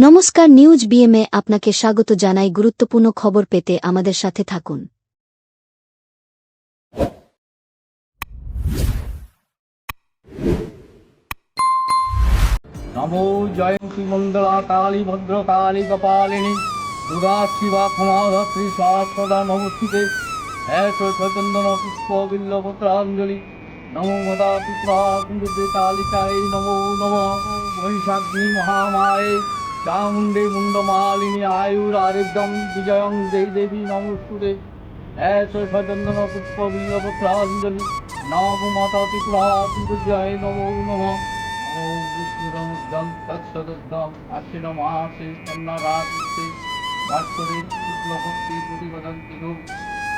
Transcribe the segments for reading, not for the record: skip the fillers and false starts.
নমস্কার, নিউজ বিএমে আপনাকে স্বাগত জানাই। গুরুত্বপূর্ণ খবর পেতে আমাদের সাথে থাকুন। नमो जयंती मंगला काली भद्र काली कपालिनी दुर्गा शिवा क्षमा धत्री शाश्वता नमस्ते ऐश्व चंदन पुष्प बिल्लपत्रांजलि नमो मदा पित्रा कुंडे कालिकाय नमो नमः महिषाग्नि महामाये चामुंडे मुंडमालिनी आयुरारोग्यं विजयं जय देवी नमस्ते ऐश्व चंदन पुष्प बिल्लपत्रांजलि नमो माता पित्रा कुंडे नमो नमः ओम विष्णुरं तत्सदं आश्विनमासे कन्नारात्रिते भास्करे शुक्लपक्षे प्रतिपदन्ति नो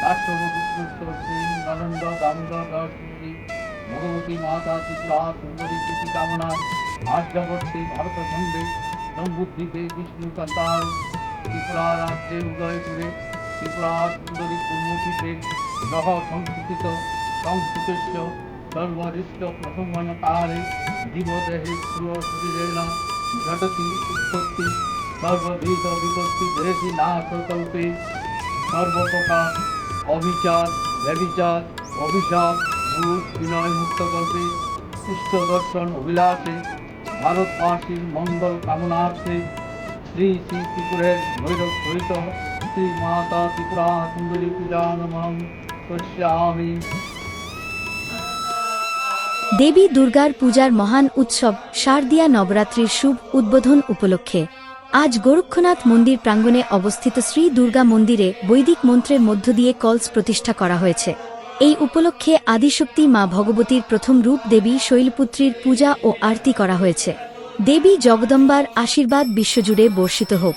राष्ट्रवधुष्टस्ते ननन्द दामोदर दासी भगवती माता चित्रा सुंदरी चिति कामना आद्यवर्ते भारत खंडे संबुद्धिते विष्णु संतान त्रिपुरा राज्ये उदयपुरे त्रिपुरा सुंदरी कुर्मुखिते ग्रह संस्कृत संस्कृतस्य सर्वरिष्ट प्रथमनकाले जीवदेहे शरीरेण घटति उत्पत्ति सर्वविध विपत्ति देहि नाशकल्पे सर्वप्रकार अभिचार व्यभिचार अभिशाप भूत विनय मुक्तकल्पे इष्ट दर्शन अभिलाषे भारतवासीर मंगल कामनार्थे श्री श्री त्रिपुरेर भैरव सहित श्री माता त्रिपुरा सुंदरी पूजा नमः पश्यामि। দেবী দুর্গার পূজার মহান উৎসব শারদীয়া নবরাত্রির শুভ উদ্বোধন উপলক্ষে আজ গোরক্ষনাথ মন্দির প্রাঙ্গণে অবস্থিত শ্রী দুর্গা মন্দিরে বৈদিক মন্ত্রের মধ্য দিয়ে কলস প্রতিষ্ঠা করা হয়েছে। এই উপলক্ষে আদিশক্তি মা ভগবতীর প্রথম রূপ দেবী শৈলপুত্রীর পূজা ও আরতি করা হয়েছে। দেবী জগদম্বার আশীর্বাদ বিশ্বজুড়ে বর্ষিত হোক,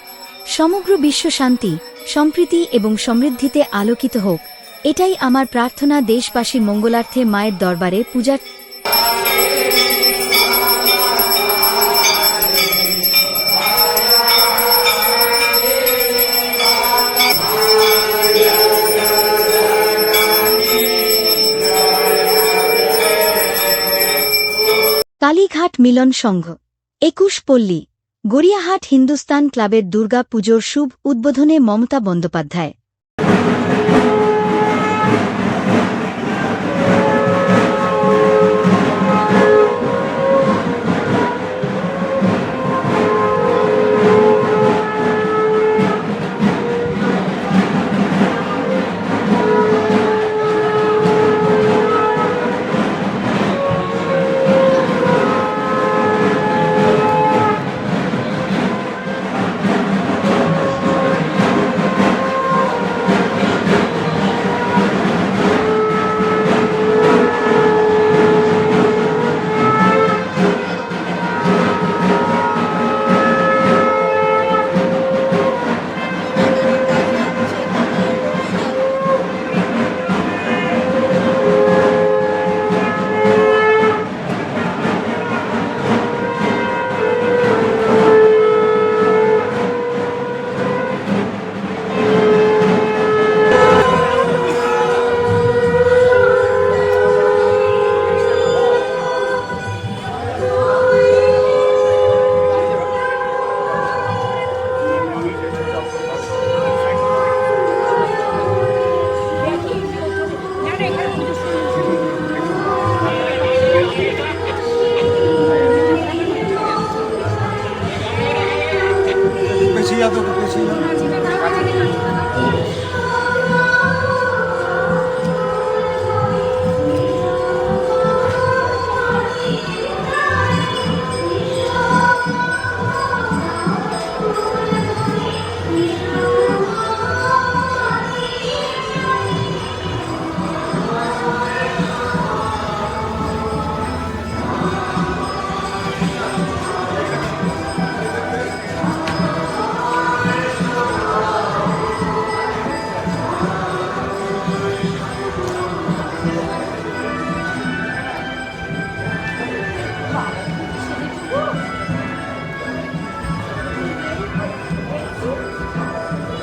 সমগ্র বিশ্ব শান্তি, সম্প্রীতি এবং সমৃদ্ধিতে আলোকিত হোক, এটাই আমার প্রার্থনা। দেশবাসীর মঙ্গলার্থে মায়ের দরবারে পূজার কালীঘাট মিলন সংঘ ২১ পল্লী গড়িয়াহাট হিন্দুস্তান ক্লাবের দুর্গা পুজোর শুভ উদ্বোধনে মমতা বন্দ্যোপাধ্যায়।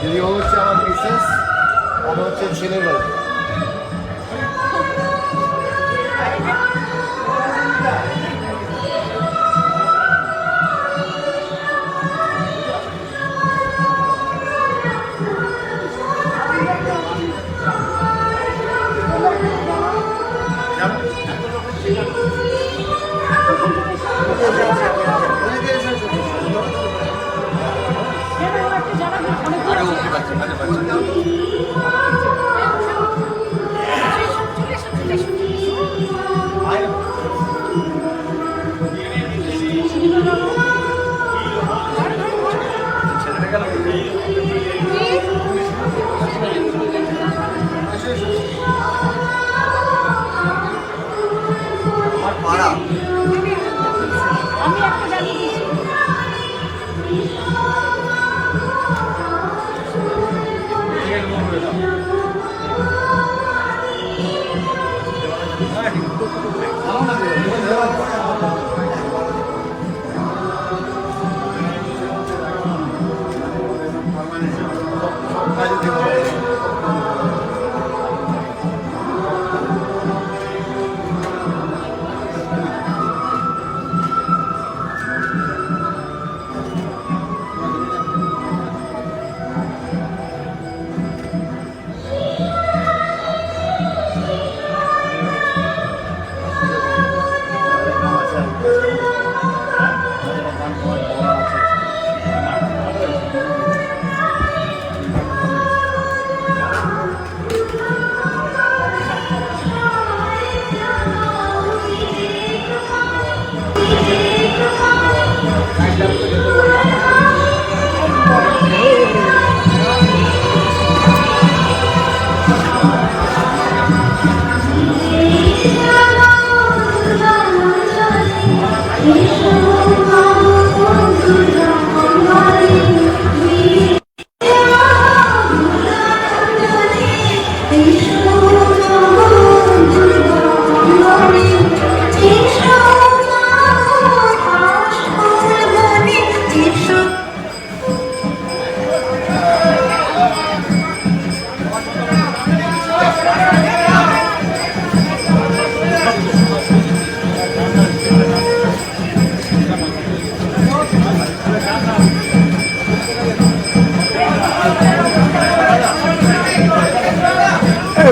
দিদি হচ্ছে আমার মিসেস, আমার হচ্ছে ছেলের বাড়ি।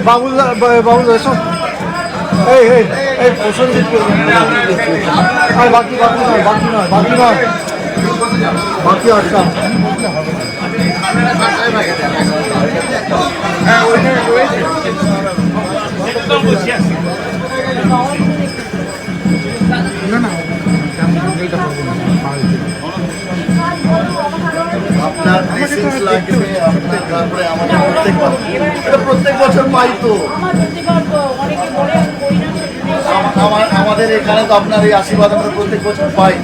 বাবুল বাবুল এসো এই এই এই প্রসেনজিৎ আর বাকি বাকি নয় বাকি নয় বাকি নয় বাকি আচ্ছা আপনার প্রেসেন্স লাগবে আপনার তারপরে আমাদের প্রত্যেক বছর পাই তো আমাদের এখানে তো আপনার এই আশীর্বাদ আমরা প্রত্যেক বছর পাই।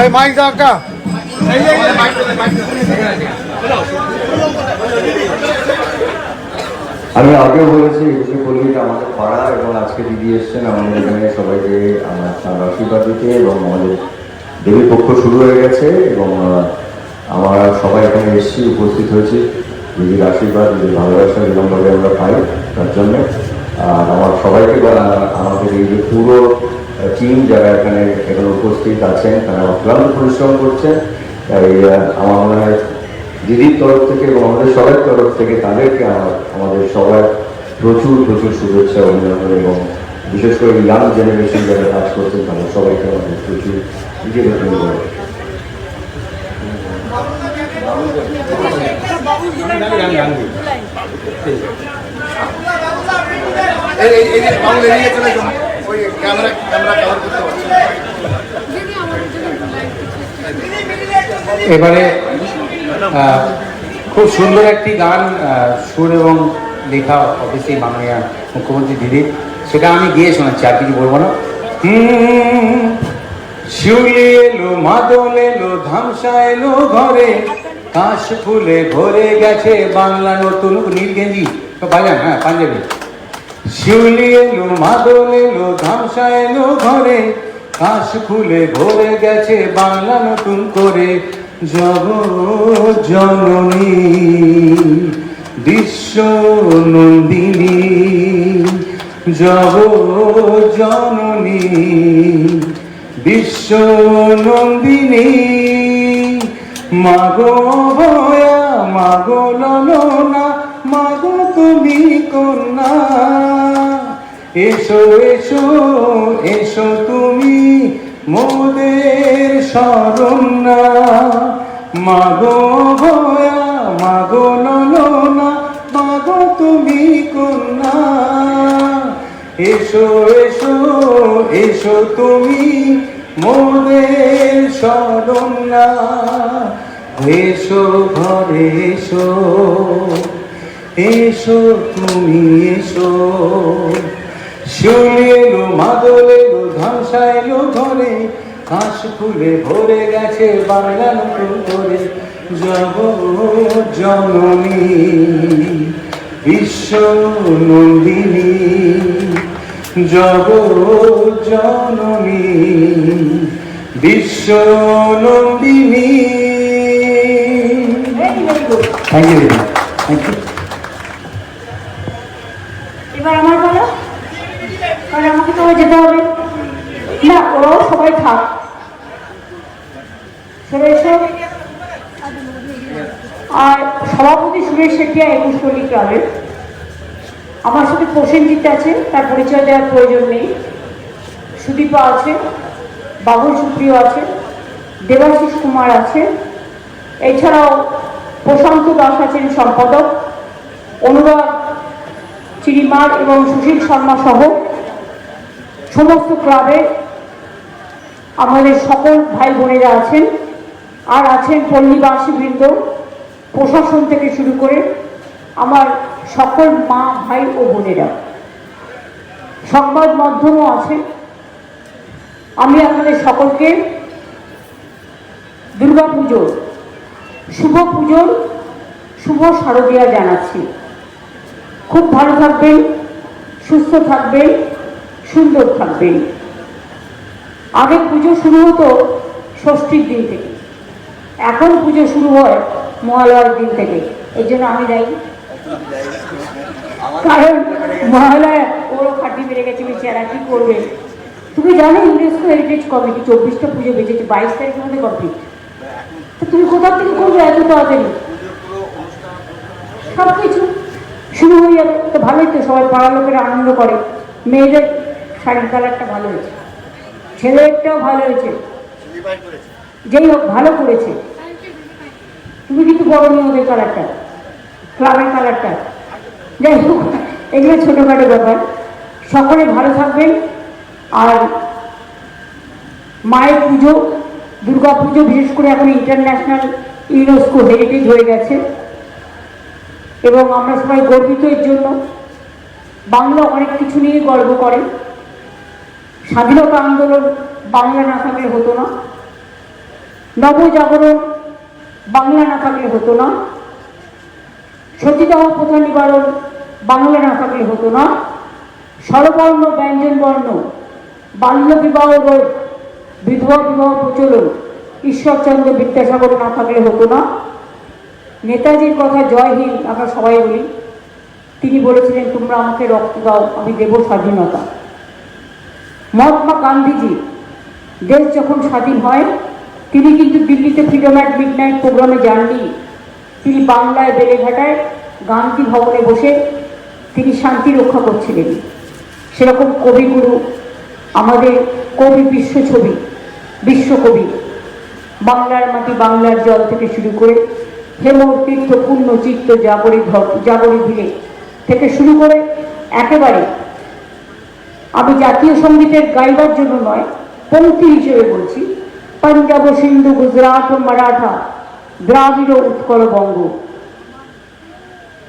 এই মাইক দাও আমি আগেও বলেছি একুশে পল্লীটা আমাদের পাড়া এবং আজকে দিদি এসছেন আমাদের এখানে সবাইকে আমার আশীর্বাদ দিতে এবং আমাদের দেবীর পক্ষ শুরু হয়ে গেছে এবং আমরা সবাই এখানে এসেছি উপস্থিত হয়েছি দিদির আশীর্বাদ দিদির ভালোবাসা যেরকমভাবে আমরা পাই তার জন্য। আর আমার সবাইকে আমাদের এই যে পুরো টিম যারা এখানে উপস্থিত আছেন তারা অক্লান্ত পরিশ্রম করছেন। তাই আমার মনে হয় দিদির তরফ থেকে এবং আমাদের সবার তরফ থেকে তাদেরকে আমাদের সবার প্রচুর প্রচুর শুভেচ্ছা অভিনন্দন এবং বিশেষ করে ইয়াং জেনারেশন যারা কাজ করছেন তাদের সবাইকে আমাদের প্রচুর বিজয়ী করে। এবারে খুব সুন্দর একটি গান সুর এবং লেখা অবশ্যই মাননীয় মুখ্যমন্ত্রী দিদি, সেটা আমি গিয়ে শোনাচ্ছি, আর কিছু বলবো না। শিউলি এলো মাদল এলো ধামসা এলো ঘরে, কাশ ফুলে ভরে গেছে বাংলা নতুন। নীল গেঞ্জি বাজান, হ্যাঁ পাঞ্জাবি। শিউলি এলো মাদল এলো ধামসা এলো ঘরে, কাশ ফুলে ভরে গেছে বাংলা নতুন করে। জগৎ জননী বিশ্ব নন্দিনী, জগৎ জননী বিশ্ব নন্দিনী, মাগো ভয়া মাগো ললনা, মাগো তুমি কন্যা, এসো এসো এসো তুমি মোদের শরণ না, মাগো ভয়া মাগো ললনা, মাগো তুমি কন্যা। এসো এসো এসো তুমি মোদের শরণ না, এসো ঘরে এসো, এসো তুমি এসো। শিউলি এলো মাদল এলো ধামসা এলো ঘরে, হাঁস ফুলে ভরে গেছে বাংলা নতুন করে। জগৎ জননী বিশ্ব নন্দিনী, জগৎ জননী বিশ্ব নন্দিনী। Thank you, thank you. এবার আমার বলো, কারণ আমাকে তো যেতে হবে না, ওরাও সবাই থাক। সুরেশ আর সভাপতি সুরেশ শেঠিয়া 21 পল্লী ক্লাবের। আমার সাথে প্রসেনজিৎ আছে, তার পরিচয় দেওয়ার প্রয়োজন নেই। সুদীপা আছে, বাবুল সুপ্রিয় আছে, দেবাশিস কুমার আছে, এছাড়াও প্রশান্ত দাস আছেন সম্পাদক, অনুরাগ চিরিমার এবং সুশীল শর্মা সহ সমস্ত ক্লাবে আমাদের সকল ভাই বোনেরা আছেন। আর আছেন পল্লীবাসীবৃন্দ, প্রশাসন থেকে শুরু করে আমার সকল মা ভাই ও বোনেরা, সংবাদ মাধ্যমও আছে। আমি আপনাদের সকলকে দুর্গা পুজোর শুভ শারদীয়া জানাচ্ছি। খুব ভালো থাকবেন, সুস্থ থাকবেন, সুন্দর থাকবেন। আগে পুজো শুরু হতো ষষ্ঠীর দিন থেকে, এখন পুজো শুরু হয় মহালয়ার দিন থেকে। এই জন্য আমি দায়ী, কারণ মহালয়া ওরও খাটি বেড়ে গেছে বেচারা, কি করবে। তুমি জানো ইউনেস্কো হেরিটেজ কমিটি 24টা পুজো বেঁচেছে, 22 তারিখের মধ্যে কমপ্লিট। তো তুমি কোথা থেকে করবে এত তাড়াতাড়ি? সব কিছু শুরু হয়ে যাবে তো ভালোই তো, সবাই পাড়ার লোকেরা আনন্দ করে। মেয়েদের শাড়ির কালারটা ভালো হয়েছে, ছেলেরটাও ভালো হয়েছে, যেই হোক ভালো করেছে। তুমি কিন্তু বড় নিয়ে ওদের কালারটা, ক্লাবের কালারটা। যাই হোক, এগুলো ছোটোখাটো ব্যাপার। সকলে ভালো থাকবেন। আর মায়ের পুজো, দুর্গা পুজো বিশেষ করে এখন ইন্টারন্যাশনাল ইউনেস্কো হেরিটেজ হয়ে গেছে এবং আমরা সবাই গর্বিত এর জন্য। বাংলা অনেক কিছু নিয়ে গর্ব করে। স্বাধীনতা আন্দোলন বাংলা না থাকলে হতো না, নবজাগরণ বাংলা না থাকলে হতো না, সতীদাহ প্রথা নিবারণ বাংলা না থাকলে হতো না, স্বরবর্ণ ব্যঞ্জন বর্ণ, বাল্য বিবাহ রোধ, বিধবা বিবাহ প্রচলন ঈশ্বরচন্দ্র বিদ্যাসাগর না থাকলে হতো না। নেতাজির কথা জয় হিন্দ আমরা সবাই বলি, তিনি বলেছিলেন তোমরা আমাকে রক্ত দাও আমি দেব স্বাধীনতা। মহাত্মা গান্ধীজি দেশ যখন স্বাধীন হয় তিনি কিন্তু দিল্লিতে ফ্রিডম অ্যাট মিডনাইট প্রোগ্রামে যাননি, তিনি বাংলায় বেলেঘাটায় গান্ধী ভবনে বসে তিনি শান্তি রক্ষা করছিলেন। সেরকম কবিগুরু আমাদের কবি বিশ্বকবি বাংলার মাটি বাংলার জল থেকে শুরু করে হেমর তীর্থ পূর্ণ চিত্ত জাগরি ভিড়ে থেকে শুরু করে একেবারে, আমি জাতীয় সঙ্গীতের গাইবার জন্য নয়, পঙ্ক্তি হিসেবে বলছি, পাঞ্জাব সিন্ধু গুজরাট মারাঠা দ্রাবিড় উৎকল বঙ্গ।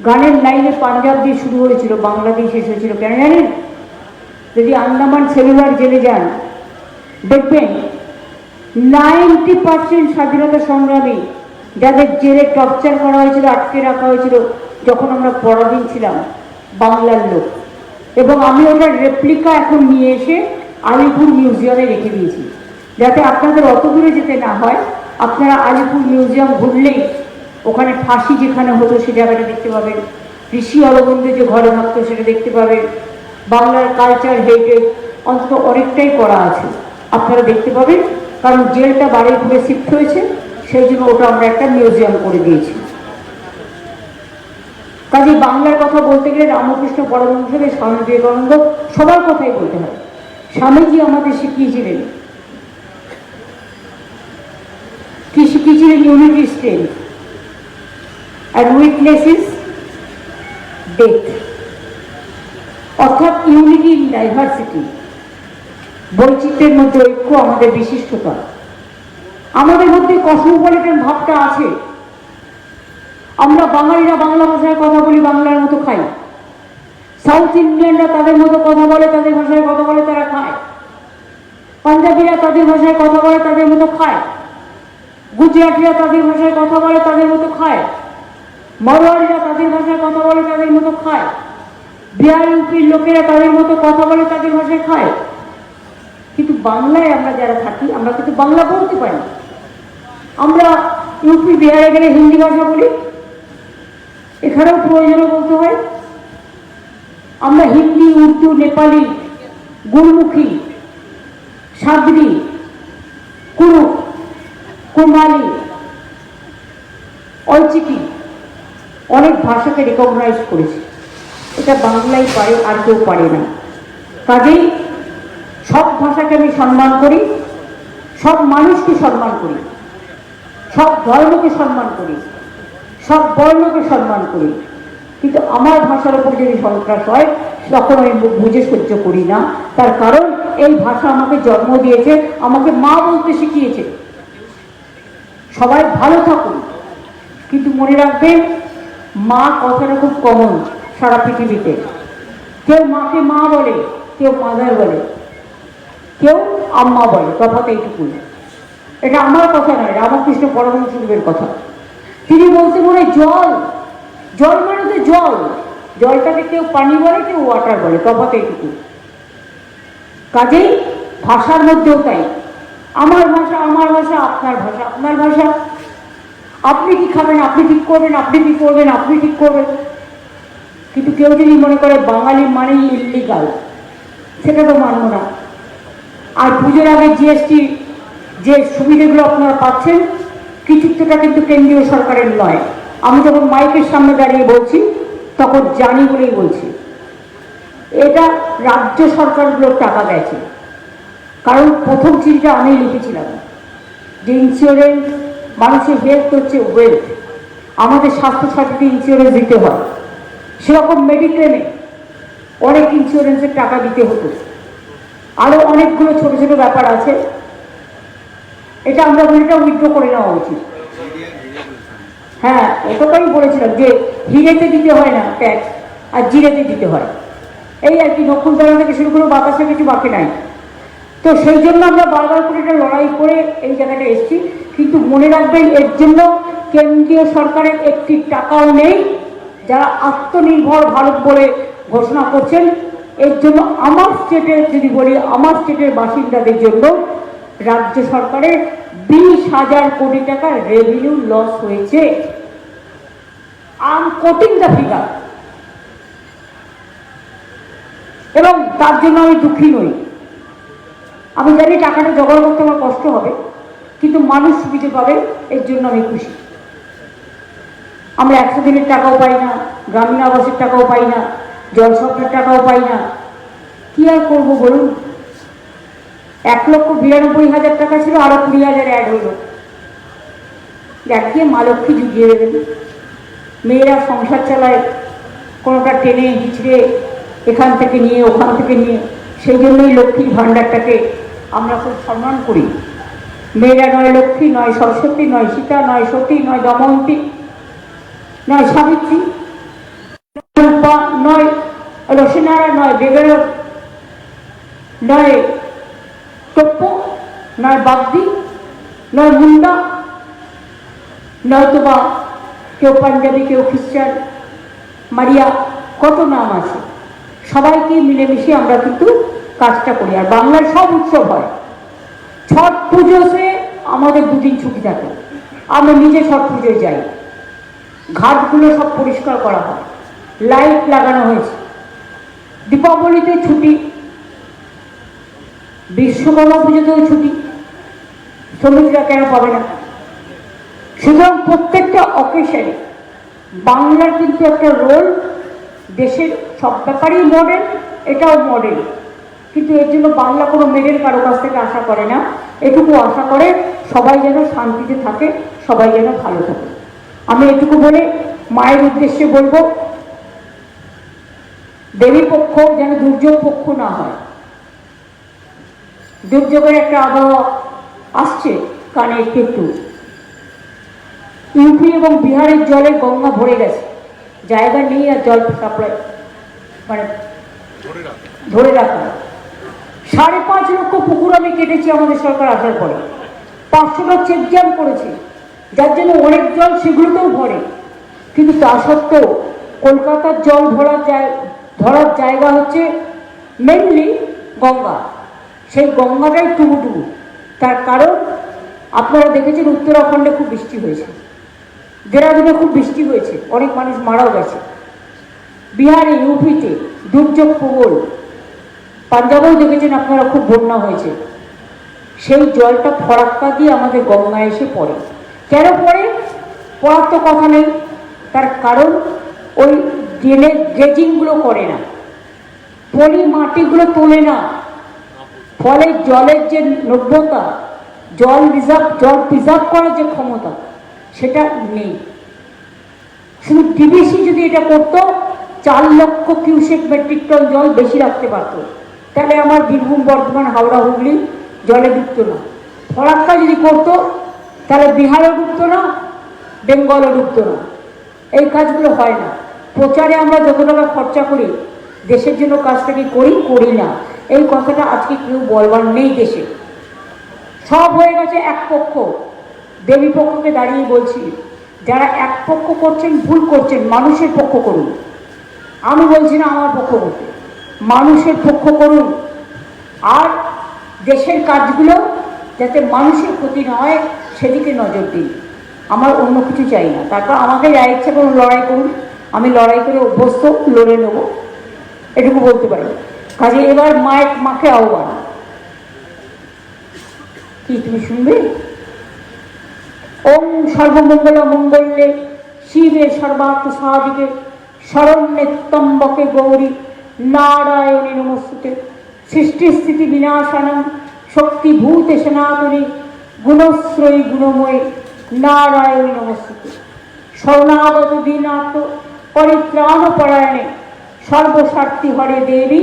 গানের লাইনে পাঞ্জাব দিয়ে শুরু হয়েছিল, বাংলাদেশ শেষ হয়েছিল। কেন জানেন? যদি আন্দামান সেলুলার জেলে যান দেখবেন 90% স্বাধীনতা সংগ্রামী যাদের জেলে টর্চার করা হয়েছিল, আটকে রাখা হয়েছিল যখন আমরা পরাধীন ছিলাম, বাংলার লোক। এবং আমি ওটার রেপ্লিকা এখন নিয়ে এসে আলিপুর মিউজিয়ামে রেখে দিয়েছি, যাতে আপনাদের অত দূরে যেতে না হয়। আপনারা আলিপুর মিউজিয়াম ঘুরলেই ওখানে ফাঁসি যেখানে হতো সে জায়গাটা দেখতে পাবেন, ঋষি অরবিন্দ যে ঘরে থাকতো সেটা দেখতে পাবেন, বাংলার কালচার হেরিটেজ অন্তত অনেকটাই করা আছে, আপনারা দেখতে পাবেন। কারণ জেলটা বারুইপুরে শিফট হয়েছে, সেই জন্য ওটা আমরা একটা মিউজিয়াম করে দিয়েছি। কাজে বাংলার কথা বলতে গেলে রামকৃষ্ণ পরমহংসদেব, স্বামী বিবেকানন্দ, সবার কথাই বলতে হয়। স্বামীজি আমাদের শিখিয়েছিলেন, কি শিখিয়েছিলেন? Unity strength and weakness is death. অর্থাৎ ইউনিটি ইন ডাইভার্সিটি, বৈচিত্র্যের মধ্যে ঐক্য আমাদের বিশিষ্টতা। আমাদের মধ্যে কসমোপলিটন ভাবটা আছে। আমরা বাঙালিরা বাংলা ভাষায় কথা বলি, বাংলার মতো খাই। সাউথ ইন্ডিয়ানরা তাদের মতো কথা বলে, তাদের ভাষায় কথা বলে, তারা খায়। পাঞ্জাবিরা তাদের ভাষায় কথা বলে, তাদের মতো খায়। গুজরাটিরা তাদের ভাষায় কথা বলে, তাদের মতো খায়। মারোয়ারিরা তাদের ভাষায় কথা বলে, তাদের মতো খায়। বিহার ইউপির লোকেরা তাদের মতো কথা বলে, তাদের ভাষায় খায়। কিন্তু বাংলায় আমরা যারা থাকি, আমরা কিন্তু বাংলা বলতে পারি। আমরা ইউপি বিহারে গেলে হিন্দি ভাষা বলি, এখানেও প্রয়োজনে বলতে হয়। আমরা হিন্দি, উর্দু, নেপালি, গুরমুখী, সাদরি, কুরুক, কুমালি, অলচিকি অনেক ভাষাকে রেকগনাইজ করেছি। এটা বাংলাই পারে, আর কেউ পারে না। কাজেই সব ভাষাকে আমি সম্মান করি, সব মানুষকে সম্মান করি, সব ধর্মকে সম্মান করি, সব বর্ণকে সম্মান করি। কিন্তু আমার ভাষার উপর যদি সন্ত্রাস হয়, তখন আমি মুখ বুঝে সহ্য করি না। তার কারণ এই ভাষা আমাকে জন্ম দিয়েছে, আমাকে মা বলতে শিখিয়েছে। সবাই ভালো থাকুন, কিন্তু মনে রাখবেন, মা কথাটা খুব কমন সারা পৃথিবীতে। কেউ মাকে মা বলে, কেউ মাদার বলে, কেউ আম্মা বলে, তফাৎ এইটুকুই। এটা আমার কথা নয়, রামকৃষ্ণ পরমহংসদেবের কথা। তিনি বলতে বলে জল, জল মানে তো জল, জলটাকে কেউ পানি বলে, কেউ ওয়াটার বলে, তফাৎ এইটুকু। কাজেই ভাষার মধ্যেও তাই। আমার ভাষা আমার ভাষা, আপনার ভাষা আপনার ভাষা। আপনি কি খাবেন আপনি ঠিক করবেন, আপনি কি করবেন আপনি ঠিক করবেন। কিন্তু কেউ যদি মনে করে বাঙালি মানেই ইল্লিগাল, সেটা তো মানব না। আর পুজোর আগে জিএসটি যে সুবিধাগুলো আপনারা পাচ্ছেন, কৃতিত্বটা কিন্তু কেন্দ্রীয় সরকারের নয়। আমি যখন মাইকের সামনে দাঁড়িয়ে বলছি, তখন জানি বলেই বলছি, এটা রাজ্য সরকারগুলোর টাকা গেছে। কারণ প্রথম চিঠিটা আমি লিখেছিলাম যে ইন্স্যুরেন্স, মানুষের হেলথ হচ্ছে ওয়েলথ, আমাদের স্বাস্থ্য সাথীতে ইন্স্যুরেন্স দিতে হয়। সেরকম মেডিক্লেমে অনেক ইন্স্যুরেন্সের টাকা দিতে হতো। আরও অনেকগুলো ছোট ছোট ব্যাপার আছে। এটা আমরা এটা উইথড্র করে নেওয়া উচিত। হ্যাঁ, ওটা আমি বলেছিলাম যে হিরেতে দিতে হয় না ট্যাক্স, আর জিরেতে দিতে হয়। এই আর কি, নকুলতলা থেকে শুরু করে বাতাসে কিছু বাকি নাই। তো সেই জন্য আমরা বারবার করে এটা লড়াই করে এই জায়গাটা এসেছি। কিন্তু মনে রাখবেন, এর জন্য কেন্দ্রীয় সরকারের একটি টাকাও নেই। যারা আত্মনির্ভর ভারত বলে ঘোষণা করছেন, এর জন্য আমার স্টেটের, যদি বলি আমার স্টেটের বাসিন্দাদের জন্য রাজ্য সরকারের 20,000 কোটি টাকা রেভিনিউ লস হয়েছে। I am coating the figure. এবং তার জন্য আমি দুঃখী নই। আমি জানি টাকাটা জোগাড় করতে আমার কষ্ট হবে, কিন্তু মানুষ সুবিধে পাবে, এর জন্য আমি খুশি। আমরা 100 দিনের টাকাও পাই না, গ্রামীণ আবাসের টাকাও পাই না, জলসম্পদের টাকাও পাই না। কি আর করবো বলুন? 1,92,000 টাকা ছিল, আরো 20,000 অ্যাড হলো। একদিকে মা লক্ষ্মী জুগিয়ে দেবেন। মেয়েরা সংসার চালায়, কোনোটা টেনে হিচড়ে এখান থেকে নিয়ে ওখান থেকে নিয়ে। সেই জন্যই লক্ষ্মীর ভাণ্ডারটাকে আমরা খুব সম্মান করি। মেয়েরা নয় লক্ষ্মী, নয় সরস্বতী, নয় সীতা, নয় সতী, নয় দময়ন্তী, নয় সাবিত্রী, রূপা, নয় রসিনারা, নয় বেগর, নয় টপ্প, নয় বাগদি, নয় মুন্ডা, নয়তোবা কেউ পাঞ্জাবি, কেউ খ্রিস্টান, মারিয়া, কত নাম আছে। সবাইকে মিলেমিশে আমরা কিন্তু কাজটা করি। আর বাংলার সব উৎসব হয়। ছট পুজোতে আমাদের 2 দিন ছুটি থাকে। আমরা নিজে ছট পুজোয় যাই। ঘাটগুলো সব পরিষ্কার করা হয়, লাইট লাগানো হয়েছে। দীপাবলিতে ছুটি, বিশ্বকর্মা পুজোতেও ছুটি। শ্রমিকরা কেন পাবে না? সুতরাং প্রত্যেকটা অকেশনে বাংলার কিন্তু একটা রোল, দেশের সব ব্যাপারেই মডেল, এটাও মডেল, কিন্তু এর জন্য বাংলা কোনো মেডেল কারো কাছ থেকে আশা করে না। এটুকু আশা করে সবাই যেন শান্তিতে থাকে, সবাই যেন ভালো থাকে। আমি এটুকু বলে মায়ের উদ্দেশ্যে বলবো, দেবী পক্ষ যেন দুর্যোগ পক্ষ না হয়। দুর্যোগের একটা আবহাওয়া আসছে, কানে একটু একটু। ইউপি এবং বিহারের জলে গঙ্গা ভরে গেছে, জায়গা নেই আর জল সাপ্লাই মানে ধরে রাখা। 5.5 লক্ষ পুকুর আমি কেটেছি আমাদের সরকার আসার পরে, 500টা চেক জ্যাম করেছে, যার জন্য অনেক জল সেগুলোতেও ভরে। কিন্তু তা সত্ত্বেও কলকাতার জল ধরার জায়গা হচ্ছে মেনলি গঙ্গা। সেই গঙ্গাটাই টুবুটুবু। তার কারণ আপনারা দেখেছেন উত্তরাখণ্ডে খুব বৃষ্টি হয়েছে, দেরাদুনে খুব বৃষ্টি হয়েছে, অনেক মানুষ মারাও গেছে। বিহারে, ইউপিতে দুর্যোগ প্রবল, পাঞ্জাবেও দেখেছেন আপনারা খুব বন্যা হয়েছে। সেই জলটা ফরাক্কা দিয়ে আমাদের গঙ্গায় এসে পড়ে। কেন পড়ে? পড়ার তো কথা নেই, তার কারণ ওই ড্রেনের ড্রেজিংগুলো করে না, পলি মাটিগুলো তোলে না, ফলে জলের যে নব্যতা, জল প্রিজার্ভ করার যে ক্ষমতা, সেটা নেই। শুধু ডিবিসি যদি এটা করতো 4 লক্ষ কিউসেক মেট্রিক টন জল বেশি রাখতে পারত, তাহলে আমার বীরভূম, বর্ধমান, হাওড়া, হুগলি জলে ডুবত না। ফরাক্কা যদি করতো তাহলে বিহারও ডুবত না, বেঙ্গলও ডুবত না। এই কাজগুলো হয় না। প্রচারে আমরা যত টাকা খরচা করি, দেশের জন্য কাজটা কি করি না, এই কথাটা আজকে কেউ বলবার নেই দেশে। সব হয়ে গেছে এক পক্ষ। দেবী পক্ষকে দাঁড়িয়ে বলছি, যারা এক পক্ষ করছেন ভুল করছেন, মানুষের পক্ষ করুন। আমি বলছি না আমার পক্ষ করতে, মানুষের পক্ষ করুন। আর দেশের কাজগুলো যাতে মানুষের ক্ষতি না হয় সেদিকে নজর দিন। আমার অন্য কিছু চাই না। তারপর আমাকে যা ইচ্ছা করুন লড়াই করুন, আমি লড়াই করে অভ্যস্ত, লড়ে নেব, এটুকু বলতে পারি। কাজে এবার মাকে আহ্বান, কি তুমি শুনবে? ওম সর্বমঙ্গল মঙ্গলে শিবে সর্বার্থ সাধিকে শরণ্যে ত্র্যম্বকে গৌরী নারায়ণী নমস্তুতে। সৃষ্টি স্থিতি বিনাশানং শক্তিভূতে সনাতনী গুণশ্রয়ী গুণময়ী নারায়ণী নমস্তুতে। শরণাগত দীনার্থ পরিত্রাণ পরায়ণে সর্বস্বার্থী হরে দেবী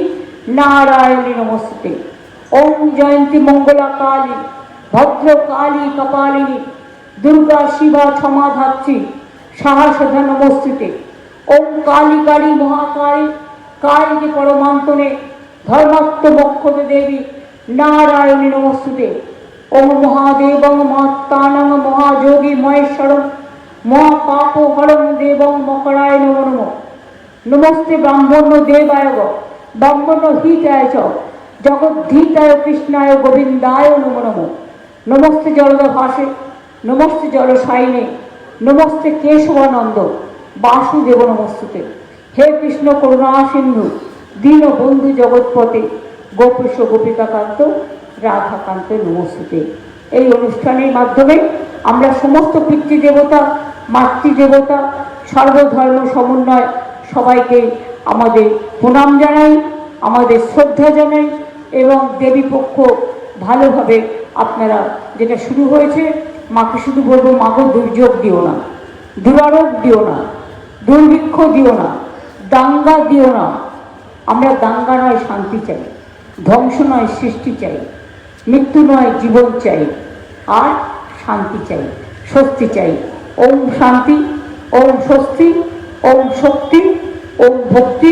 নারায়ণী নমস্তুতে। ওম জয়ন্তী মঙ্গলা কালী ভদ্র কালী কপালিনী দুর্গা শিবা ক্ষমাধাত্রী সাহসধা নমস্তুতে। ওম কালী কালী মহাকালী কালীকে পরমান্তনে ধর্মাত্ম মোক্ষদে দেবী নারায়ণী নমস্তুতে। ওম মহাদেবং মহাত্মানং মহাযোগী মহেশ্বরং মহাপাপ হরং দেবং মকরায় নমো নমঃ। নমস্তে ব্রাহ্মণ্য দেবায় ব্রাহ্মণ্য হিতায় চ জগদ্ধিতায় কৃষ্ণায় গোবিন্দায় নমো নমঃ। নমস্তে জলদ ভাসে নমস্তে জলসায়িনে নমস্তে কেশবানন্দ বাসুদেব নমস্তুতে। হে কৃষ্ণ করুণা সিন্ধু দীনবন্ধু জগৎপতে গোপেশ গোপিকাকান্ত রাধাকান্ত নমস্তুতে। এই অনুষ্ঠানের মাধ্যমে আমরা সমস্ত পিতৃদেবতা, মাতৃদেবতা, সর্বধর্ম সমন্বয় সবাইকে আমাদের প্রণাম জানাই, আমাদের শ্রদ্ধা জানাই। এবং দেবী পক্ষ ভালোভাবে আপনারা যেটা শুরু হয়েছে, মাকে শুধু বলবো, মাকে দুর্যোগ দিও না, দুরারোগ দিও না, দুর্ভিক্ষ দিও না, দাঙ্গা দিও না। আমরা দাঙ্গা নয় শান্তি চাই, ধ্বংস নয় সৃষ্টি চাই, মৃত্যু নয় জীবন চাই, আর শান্তি চাই, স্বস্তি চাই। ওম শান্তি, ওম স্বস্তি, ওম শক্তি, ওম ভক্তি,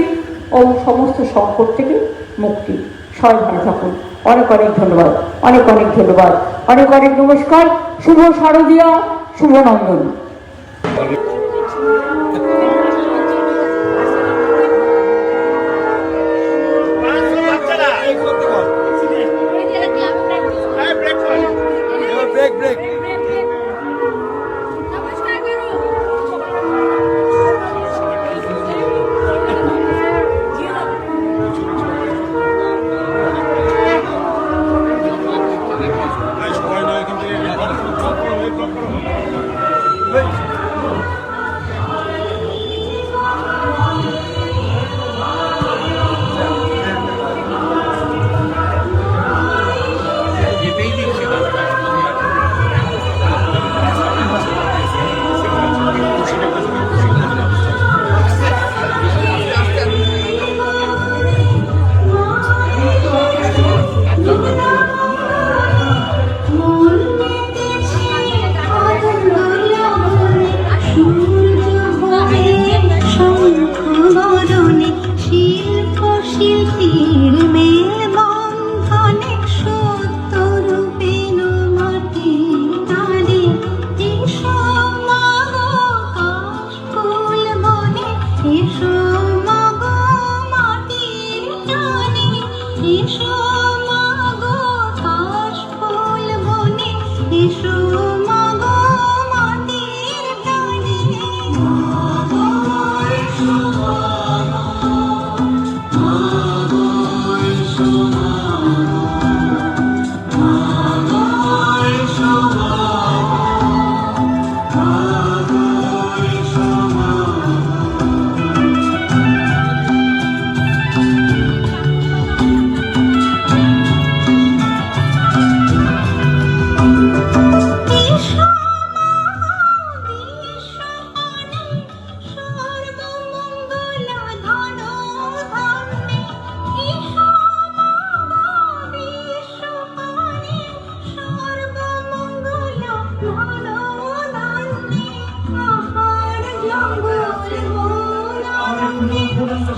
ওম সমস্ত সংকট থেকে মুক্তি। সবাই ভালো থাকুন। অনেক অনেক ধন্যবাদ, অনেক অনেক ধন্যবাদ, অনেক অনেক নমস্কার। শুভ শারদীয়া, শুভ নন্দন। Wait.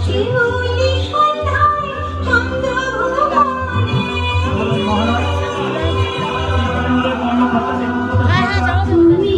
শিউলি সন্ধ্যায় চন্দ্রভুবনে। তুমি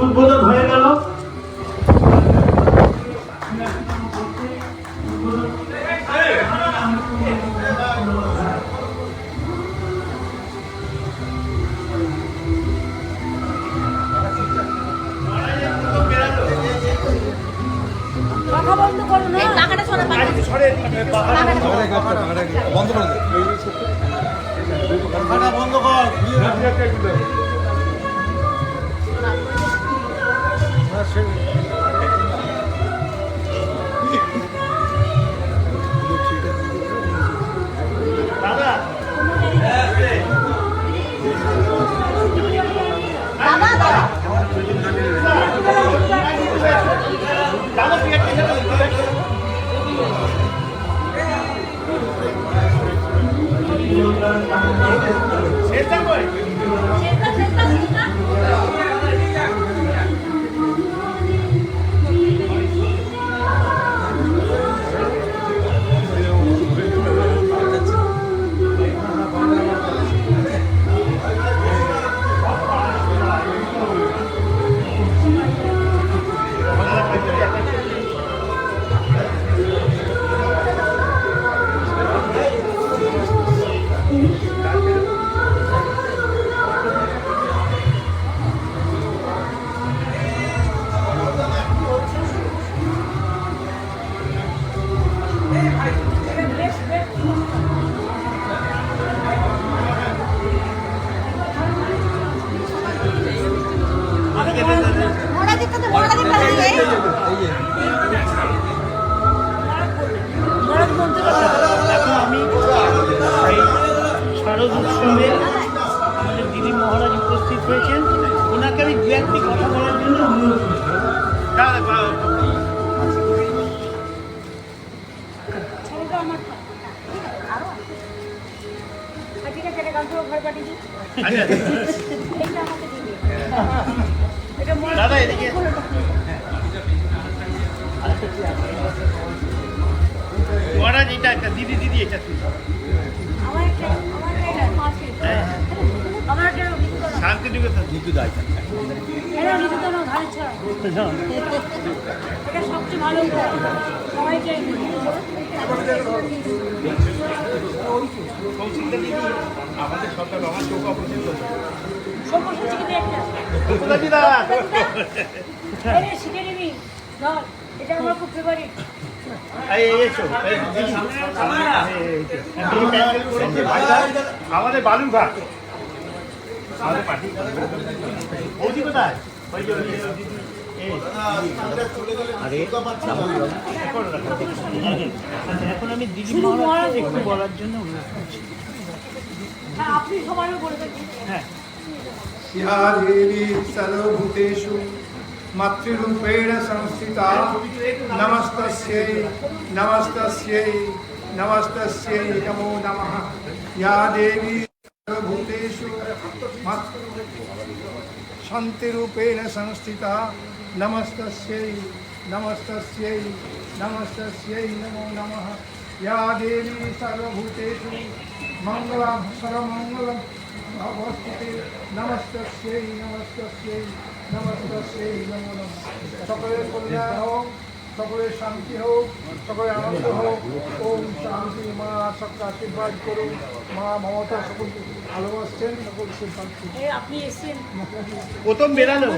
উদ্বোধন হয়ে গেল। শারদ উৎসবে আমাদের দিদি মহারাজ উপস্থিত হয়েছেন, ওনাকে আমি দু একটি কথা বলার জন্য অনুরোধ দাদা এদিকে মহারাজ, এটা একটা দিদি দিদি এটা শান্তি নিকেতন নিতু দায় সবচেয়ে ভালো সবাইকে আমাদের সরকার আমার চোখ অপারেশন করছে। শিখে নিবি ধর, এটা আমার খুব ফেভারিট। আমাদের বালুরঘাট আমাদের পার্টি বৌদি কোথায়? এখন আমি দিদি মহারাজকে একটু বলার জন্য অনুরোধ করছি। আপনি সবাইও বলে থাকি। হ্যাঁ, या देवी सर्वभूतेषु मातृरूपेण संस्थिता नमस्तस्यै नमस्तस्यै नमस्तस्यै नमो नमः। या देवी सर्वभूतेषु शान्तिरूपेण संस्थिता नमस्तस्यै नमस्तस्यै नमस्तस्यै नमो नमः। या देवी सर्वभूतेषु मंगलम सर्वमंगलम अवस्थिते नमस्तस्यै नमस्तस्यै नमस्तस्यै नमो नमः। সকলের কল্যাণ হোক, সকলের শান্তি হোক, সকলের আনন্দ হোক। ওম শান্তি। মা সকল আশীর্বাদ করুন। মা মমতা সকলকে ভালোবাসছেন, সকল শান্তি। আপনি এসেছেন প্রথম বেরালো,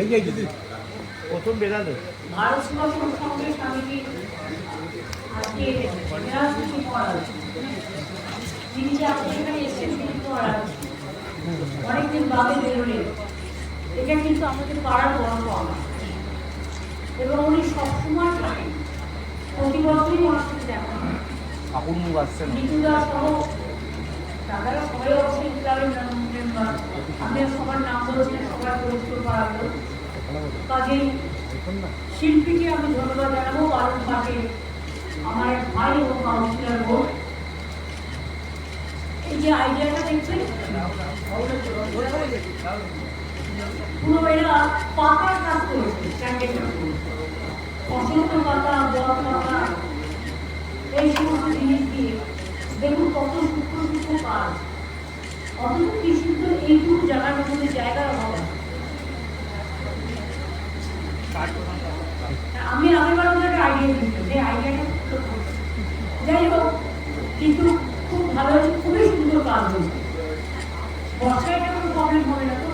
এই যে প্রথম বেরালো। ভারত সেবাশ্রম সংঘের স্বামীজি আজকে মেরাজুদ্দিন মহারাজ, যিনি যে আপনি এখানে এসেছেন তিনি মহারাজ অনেকদিন বাদে বেরোলেন, এটা কিন্তু আমাদের পাড়ার বড় পাওয়া। এবং উনি সবসময় থাকেন, প্রতি বছরই ওনার সাথে দেখা হয়। মিঠুদা সহ দাদারা সবাই অবশ্যই ক্লাবের মেম্বার, আমি সবার নাম বলছি না, সবার পরিচিত পাড়াগুলো। কাজেই শিল্পীকে আমি ধন্যবাদ জানাবো, কারণ তাকে আমার এক ভাই এবং কাউন্সিলর ভোট। এই যে আইডিয়াটা দেখছেন, পুরো এরা পাতার কাজ করেছে, স্ট্যান্ডের কাজ করেছে। অসংখ্য পাতা, বড় পাতা, এই সমস্ত জিনিস দিয়ে দেখুন কত সূক্ষ্ম সূক্ষ্ম কাজ। অথচ কি সুন্দর এইটুকু জায়গার মধ্যে জায়গার অভাব আছে। আমি আগেরবার ওদের আইডিয়া দিচ্ছি, যে আইডিয়াটা যাই হোক, কিন্তু খুব ভালো হয়েছে, খুবই সুন্দর কাজ হয়েছে। বর্ষায় এটা কোনো প্রবলেম হবে না তো?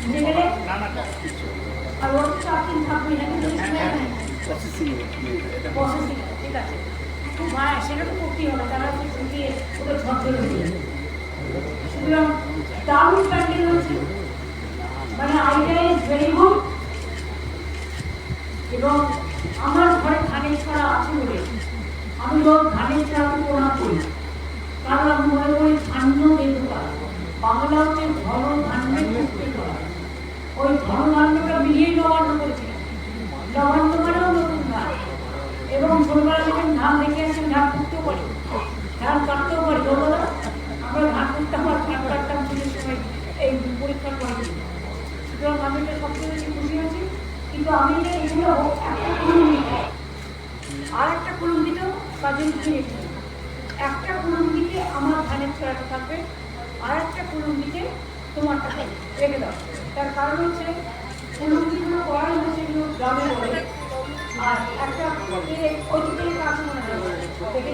বুঝে গেলে? আর ওর তো 4 দিন থাকবে না, কিন্তু প্রসেসিং ঠিক আছে, খুব ভাই সেটা তো করতেই হবে, তারা তো শুকিয়ে ওদের ঝড় দিয়ে সুতরাং দারুণ প্যান্ডেল হয়েছে, মানে আইডিয়া ইজ ভেরি গুড। এবং আমার ঘরে ধানের ছড়া আছে বলে আমি লোক ধানের ছড়াকে প্রণাম করি, কারণ আমি মনে করি ধান্য দেবতা, বাংলা হচ্ছে ধন ধান্যের মুক্তি করা। ওই ধন ধান্যটা মিলিয়ে নবান্ন করেছিল, নবান্ন মানেও নতুন ধান। এবং ছোটবেলা থেকে ধান দেখে আসেন, ধান করতেও পারি, ধান কাটতেও পারি। ছোটবেলা আমরা ধান করতাম আর ধান কাটতাম পুজোর সময়, এই পরীক্ষার পরে। সুতরাং আমি এটা সবচেয়ে বেশি খুশি হয়েছি। কিন্তু আমি এগুলো একটা কুলুঙ্গিতে, আর একটা কুলুঙ্গিতেও কাজের দিকে রেখে, একটা কুলুঙ্গিতে আমার ধানের ছড়াটা থাকবে, আর একটা কুলুঙ্গিতে তোমারটা রেখে দাও। তার কারণ হচ্ছে কুলুঙ্গিগুলো করাই হচ্ছে এগুলো গ্রামে বলে, আর একটা ওইদিকে কাজ মনে হয় দেখে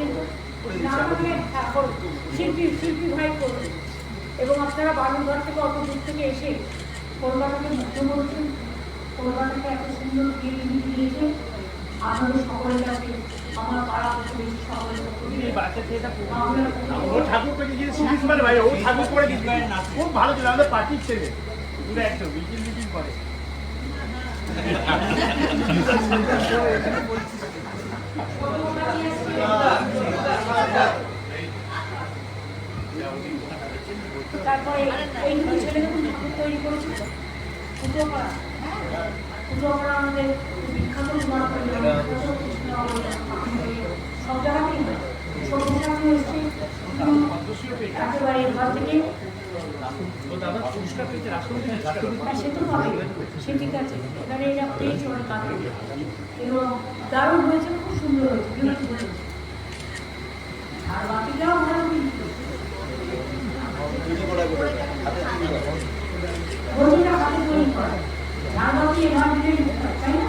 শিল্পী ভাই করবে। এবং আপনারা বালুরঘাট থেকে অত দূর থেকে এসে কলকাতাকে মুক্ত করেছেন, কলকাতাকে এত সুন্দর দিয়েছে। আপনাদের সকলের কাছে আমার পাড়া প্রতিবেশী সকলের খুব ভালো ছিল, আমাদের পার্টির ছেলে পুরো একদম মিটিং করে। তারপরে এই দুটো ছেলে যখন ঠাকুর তৈরি করেছিল, পুজোপাড়া, পুজোপাড়া আমাদের বিখ্যাত সব জায়গাতেই হয়। ছোটখাটো এসছে একেবারে ঘর থেকে, সে তো হবে, সে ঠিক আছে, এবারে এটা পেয়েছে অনেক কাজ এবং দারুণ হয়েছে, খুব সুন্দর হয়েছে, বিউটিফুল হয়েছে। আর বাকিটাও ভালো কিন্তু বড়িটা হাতে তৈরি করা, আর বাকি এবার তাই না?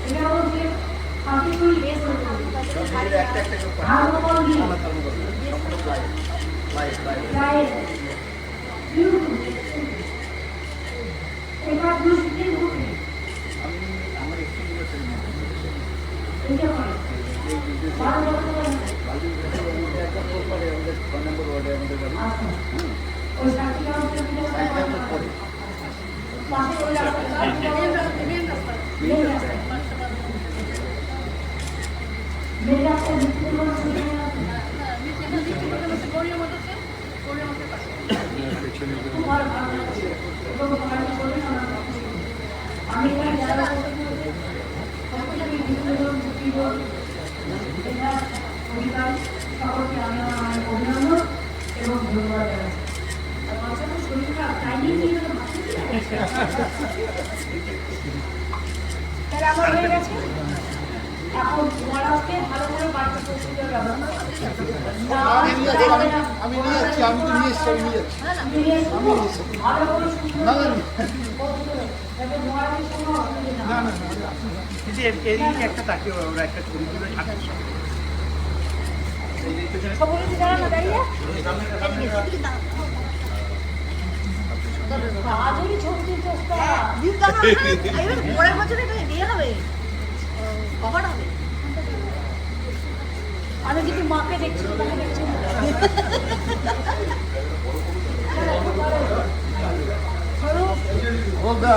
এটা হচ্ছে হাতে তৈরি বেশ হারমোকল দিয়ে এবার দুই শিখেই ঘুরবে এটা করে 12 বছর ওই সাথীরা হচ্ছে পাশে ওই আমি যারা সকলকে আমি আমার অভিনন্দন এবং ধন্যবাদ জানাচ্ছি। শরীর খারাপ তাই নিয়ে তাহলে আমার হয়ে গেছে। এখন তোমার আজকে ভালো করে বাড়িতে পৌঁছে দেওয়ার ব্যবস্থা আমি নিয়ে যাচ্ছি, আমি তো নিয়ে এসছি, আমি নিয়ে যাচ্ছি, ভালো করে যাতে মহারাজের কোনো অসুবিধা না হয়। কিন্তু এই একটা তাকে ওরা একটা ছবি তুলে ঠাকুর সকলে যারা না দাঁড়িয়ে আজই ছবি চেষ্টা পরের বছর এটা নিয়ে হবে কখন হবে? আমি কিন্তু মাকে দেখছি, তোমাকে দেখছি না। বলদা